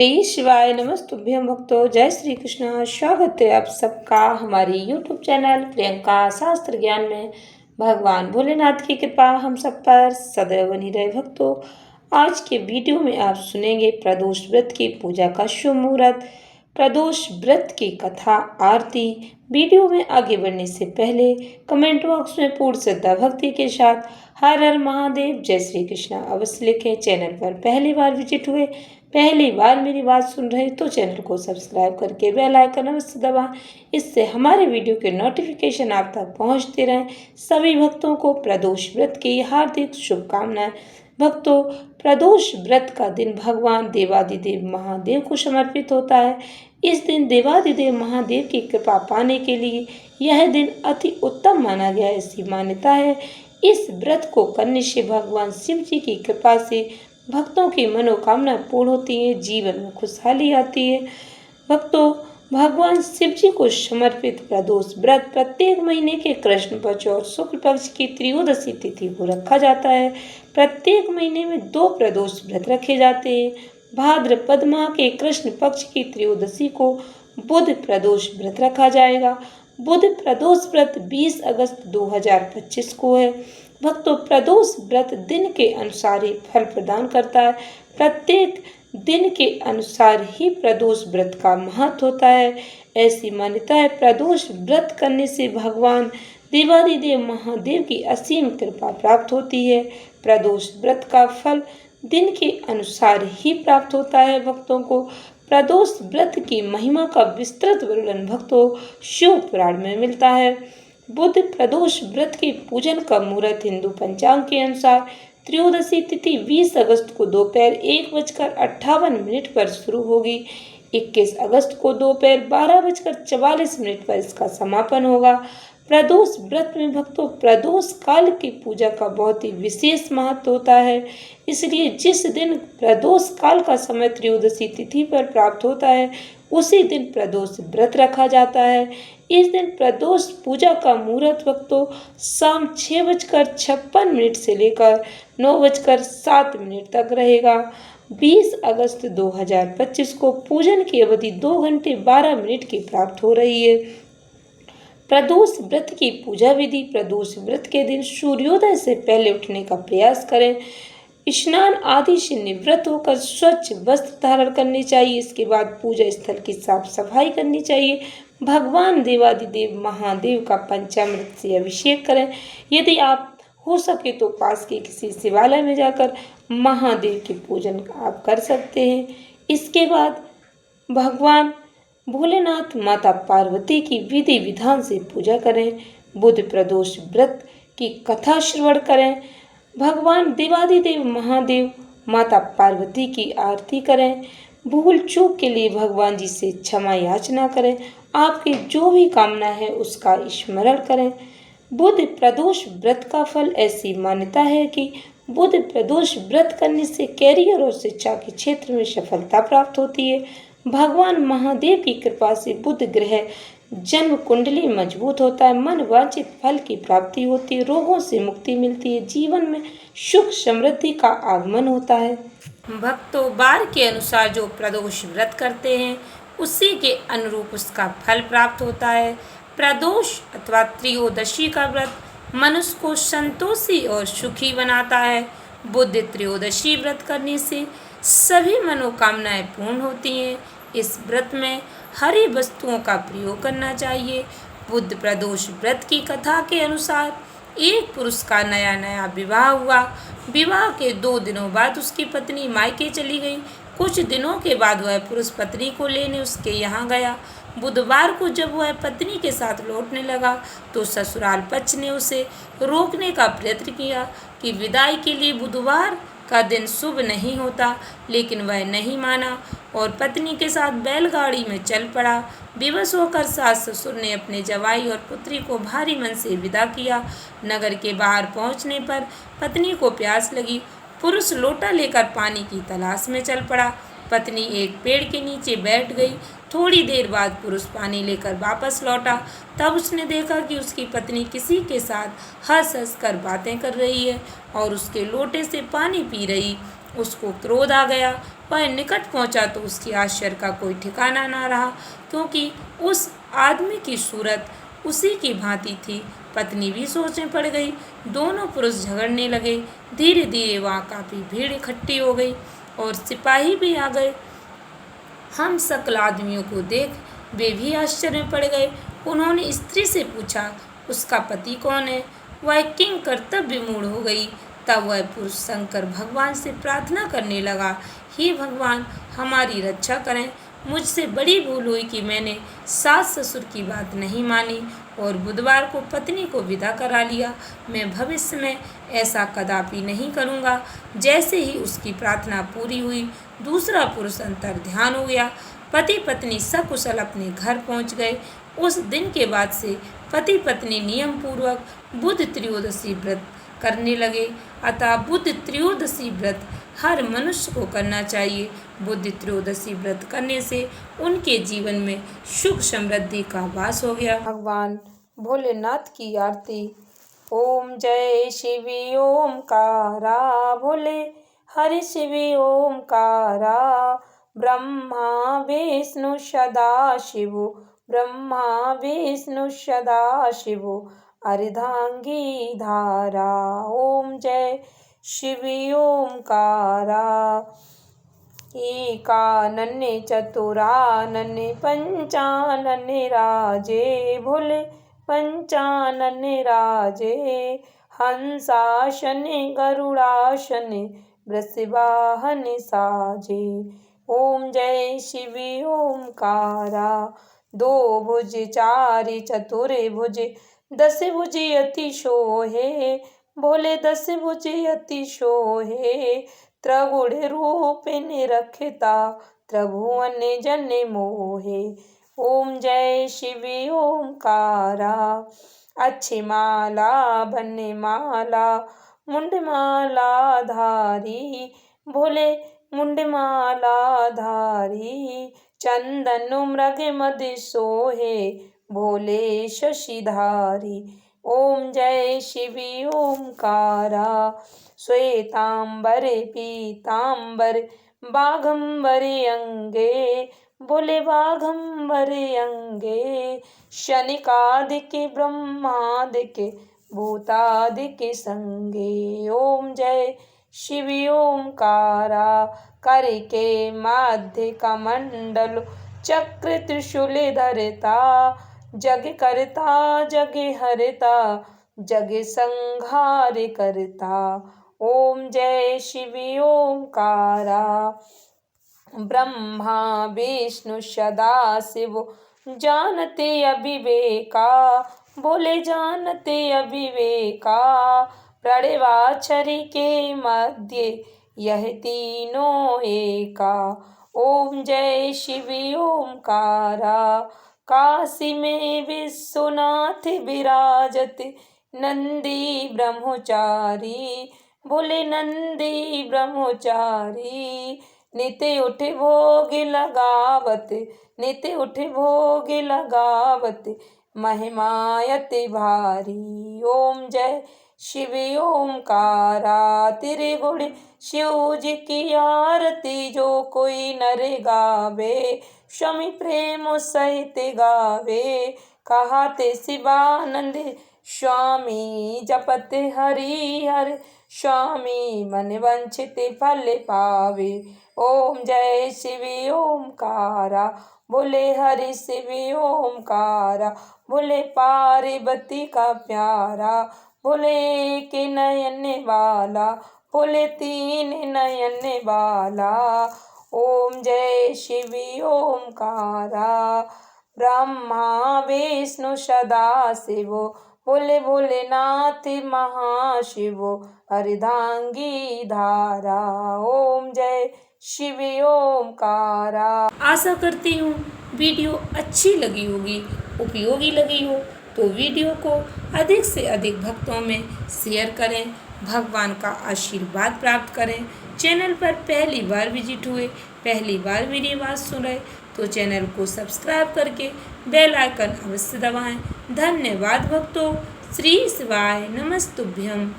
जय शिवाय नमस्तुभ्यं भक्तों। जय श्री कृष्ण। स्वागत है आप सबका हमारी यूट्यूब चैनल प्रियंका शास्त्र ज्ञान में। भगवान भोलेनाथ की कृपा हम सब पर सदैव बनी रहे भक्तों। आज के वीडियो में आप सुनेंगे प्रदोष व्रत की पूजा का शुभ मुहूर्त, प्रदोष व्रत की कथा, आरती। वीडियो में आगे बढ़ने से पहले कमेंट बॉक्स में पूर्ण श्रद्धा भक्ति के साथ हर हर महादेव जय श्री कृष्ण अवश्य लिखें। चैनल पर पहली बार विजिट हुए, पहली बार मेरी बात सुन रहे तो चैनल को सब्सक्राइब करके बेल आइकन अवश्य दबाएं। इससे हमारे वीडियो के नोटिफिकेशन आप तक पहुंचते रहें। सभी भक्तों को प्रदोष व्रत की हार्दिक शुभकामनाएं। भक्तों, प्रदोष व्रत का दिन भगवान देवादिदेव महादेव को समर्पित होता है। इस दिन देवादिदेव महादेव की कृपा पाने के लिए यह दिन अति उत्तम माना गया है। ऐसी मान्यता है इस व्रत को करने से भगवान शिव जी की कृपा से भक्तों की मनोकामना पूर्ण होती है, जीवन में खुशहाली आती है। भक्तों, भगवान शिव जी को समर्पित प्रदोष व्रत प्रत्येक महीने के कृष्ण पक्ष और शुक्ल पक्ष की त्रयोदशी तिथि को रखा जाता है। प्रत्येक महीने में 2 प्रदोष व्रत रखे जाते हैं। भाद्रपद माह के कृष्ण पक्ष की त्रयोदशी को बुध प्रदोष व्रत रखा जाएगा। बुध प्रदोष व्रत 20 अगस्त 2025 को है। भक्तों, प्रदोष व्रत दिन के अनुसार ही फल प्रदान करता है। प्रत्येक दिन के अनुसार ही प्रदोष व्रत का महत्व होता है। ऐसी मान्यता है प्रदोष व्रत करने से भगवान देवादिदेव महादेव की असीम कृपा प्राप्त होती है। प्रदोष व्रत का फल दिन के अनुसार ही प्राप्त होता है। भक्तों को प्रदोष व्रत की महिमा का विस्तृत वर्णन भक्तों शिव पुराण में मिलता है। बुध प्रदोष व्रत के पूजन का मुहूर्त हिंदू पंचांग के अनुसार त्रयोदशी तिथि 20 अगस्त को दोपहर 1:58 पर शुरू होगी। 21 अगस्त को दोपहर 12:44 पर इसका समापन होगा। प्रदोष व्रत में भक्तों प्रदोष काल की पूजा का बहुत ही विशेष महत्व होता है। इसलिए जिस दिन प्रदोष काल का समय त्रयोदशी तिथि पर प्राप्त होता है उसी दिन प्रदोष व्रत रखा जाता है। इस दिन प्रदोष पूजा का मुहूर्त भक्तों शाम 6:56 से लेकर 9:07 तक रहेगा। 20 अगस्त 2025 को पूजन की अवधि 2 घंटे 12 मिनट की प्राप्त हो रही है। प्रदोष व्रत की पूजा विधि। प्रदोष व्रत के दिन सूर्योदय से पहले उठने का प्रयास करें। स्नान आदि से निवृत्त होकर स्वच्छ वस्त्र धारण करने चाहिए। इसके बाद पूजा स्थल की साफ सफाई करनी चाहिए। भगवान देवादिदेव महादेव का पंचामृत से अभिषेक करें। यदि आप हो सके तो पास के किसी शिवालय में जाकर महादेव के पूजन आप कर सकते हैं। इसके बाद भगवान भोलेनाथ माता पार्वती की विधि विधान से पूजा करें। बुध प्रदोष व्रत की कथा श्रवण करें। भगवान देवादिदेव महादेव माता पार्वती की आरती करें। भूल चूक के लिए भगवान जी से क्षमा याचना करें। आपकी जो भी कामना है उसका स्मरण करें। बुध प्रदोष व्रत का फल। ऐसी मान्यता है कि बुध प्रदोष व्रत करने से कैरियर और शिक्षा के क्षेत्र में सफलता प्राप्त होती है। भगवान महादेव की कृपा से बुध ग्रह जन्म कुंडली मजबूत होता है। मन वांछित फल की प्राप्ति होती है। रोगों से मुक्ति मिलती है। जीवन में सुख समृद्धि का आगमन होता है। भक्तों, बार के अनुसार जो प्रदोष व्रत करते हैं उसी के अनुरूप उसका फल प्राप्त होता है। प्रदोष अथवा त्रयोदशी का व्रत मनुष्य को संतोषी और सुखी बनाता है। बुध त्रयोदशी व्रत करने से सभी मनोकामनाएं पूर्ण होती हैं। इस व्रत में हरी वस्तुओं का प्रयोग करना चाहिए। बुध प्रदोष व्रत की कथा के अनुसार एक पुरुष का नया नया विवाह हुआ। विवाह के 2 दिनों बाद उसकी पत्नी मायके चली गई। कुछ दिनों के बाद वह पुरुष पत्नी को लेने उसके यहाँ गया। बुधवार को जब वह पत्नी के साथ लौटने लगा तो ससुराल पक्ष ने उसे रोकने का प्रयत्न किया कि विदाई के लिए बुधवार का दिन शुभ नहीं होता, लेकिन वह नहीं माना और पत्नी के साथ बैलगाड़ी में चल पड़ा। विवश होकर सास ससुर ने अपने जवाई और पुत्री को भारी मन से विदा किया। नगर के बाहर पहुंचने पर पत्नी को प्यास लगी। पुरुष लोटा लेकर पानी की तलाश में चल पड़ा। पत्नी एक पेड़ के नीचे बैठ गई। थोड़ी देर बाद पुरुष पानी लेकर वापस लौटा। तब उसने देखा कि उसकी पत्नी किसी के साथ हंस हंस कर बातें कर रही है और उसके लोटे से पानी पी रही। उसको क्रोध आ गया। वह निकट पहुंचा तो उसके आश्चर्य का कोई ठिकाना ना रहा, क्योंकि उस आदमी की सूरत उसी की भांति थी। पत्नी भी सोच में पड़ गई। दोनों पुरुष झगड़ने लगे। धीरे धीरे वहाँ काफ़ी भीड़ इकट्ठी हो गई और सिपाही भी आ गए। हम सकल आदमियों को देख वे भी आश्चर्य में पड़ गए। उन्होंने स्त्री से पूछा, उसका पति कौन है? वह किंग कर्तव्य मूढ़ हो गई। तब वह पुरुष शंकर भगवान से प्रार्थना करने लगा, हे भगवान, हमारी रक्षा करें। मुझसे बड़ी भूल हुई कि मैंने सास ससुर की बात नहीं मानी और बुधवार को पत्नी को विदा करा लिया। मैं भविष्य में ऐसा कदापि नहीं करूँगा। जैसे ही उसकी प्रार्थना पूरी हुई, दूसरा पुरुष अंतर ध्यान हो गया। पति पत्नी सकुशल अपने घर पहुँच गए। उस दिन के बाद से पति पत्नी नियम पूर्वक बुध त्रयोदशी व्रत करने लगे। अतः बुध त्रयोदशी व्रत हर मनुष्य को करना चाहिए। बुध त्रयोदशी व्रत करने से उनके जीवन में सुख समृद्धि का वास हो गया। भगवान भोलेनाथ की आरती। ओम जय शिव ओमकारा भोले हरि शिव ओमकारा। ब्रह्मा विष्णु सदा शिव, ब्रह्मा विष्णु सदा शिव, अर्धांगी धारा। ओम जय शिव ओमकारा। एकानने चतुरानने पंचानने राजे भोले पंचानने राजे। हंसाशने गरुड़ाशने वृषवाहन साजे। ओम जय शिव ओमकारा। दो भुज चारि चतुर भुज दस भुज अति शोहे भोले दस भुज अति शोहे। त्रिगुण रूप निरखता त्रिभुवन जन मोहे। ओम जय शिव ओमकारा। अच्छी माला बन्ने माला मुंडमाला धारी भोले मुंडमाला धारी। चंदन मृग मद सोहे भोले शशिधारी। ओम जय शिव ओमकारा। श्वेतांबर पीतांबर बाघंबर अंगे बोले बाघंबर अंगे। शनिकादिक ब्रह्मादिक भूतादिक संगे। ओम जय शिव ओमकारा। करके माध्य कमंडल चक्र त्रिशूल धरता। जग करता जग हरता जग संहार करता। ओम जय शिव ओमकारा। ब्रह्मा विष्णु सदा शिव जानते अविवेका बोले जानते अविवेका। प्रणवाक्षरी के मध्य यह तीनों एका। ओम जय शिव ओमकारा। काशी में विश्वनाथ विराजत नंदी ब्रह्मचारी बोले नंदी ब्रह्मचारी। नित्य उठ भोग लगावत नित्य उठ भोग लगावत महिमायत भारी। ओम जय शिव ओमकारा। त्रिगुण शिव जी की आरती जो कोई नर गावे। स्वामी प्रेम सहित गावे। कहते शिवानंद स्वामी जपत हरि हर। स्वामी मन वंचित फल पावे। ओम जय शिव ओमकारा। बोले हरि शिव ओमकारा। बोले पार्वती का प्यारा। बोले के नयन वाला बोले तीन नयन वाला। ओम जय शिव ओमकारा। ब्रह्मा विष्णु सदा शिव बोले भोलेनाथ महाशिव अर्धांगी धारा। ओम जय शिव ओमकारा। आशा करती हूँ वीडियो अच्छी लगी होगी, उपयोगी लगी हो तो वीडियो को अधिक से अधिक भक्तों में शेयर करें। भगवान का आशीर्वाद प्राप्त करें। चैनल पर पहली बार विजिट हुए, पहली बार मेरी आवाज़ सुन रहे तो चैनल को सब्सक्राइब करके बेल आइकन अवश्य दबाएं। धन्यवाद भक्तों। श्री शिवाय नमस्तुभ्यम।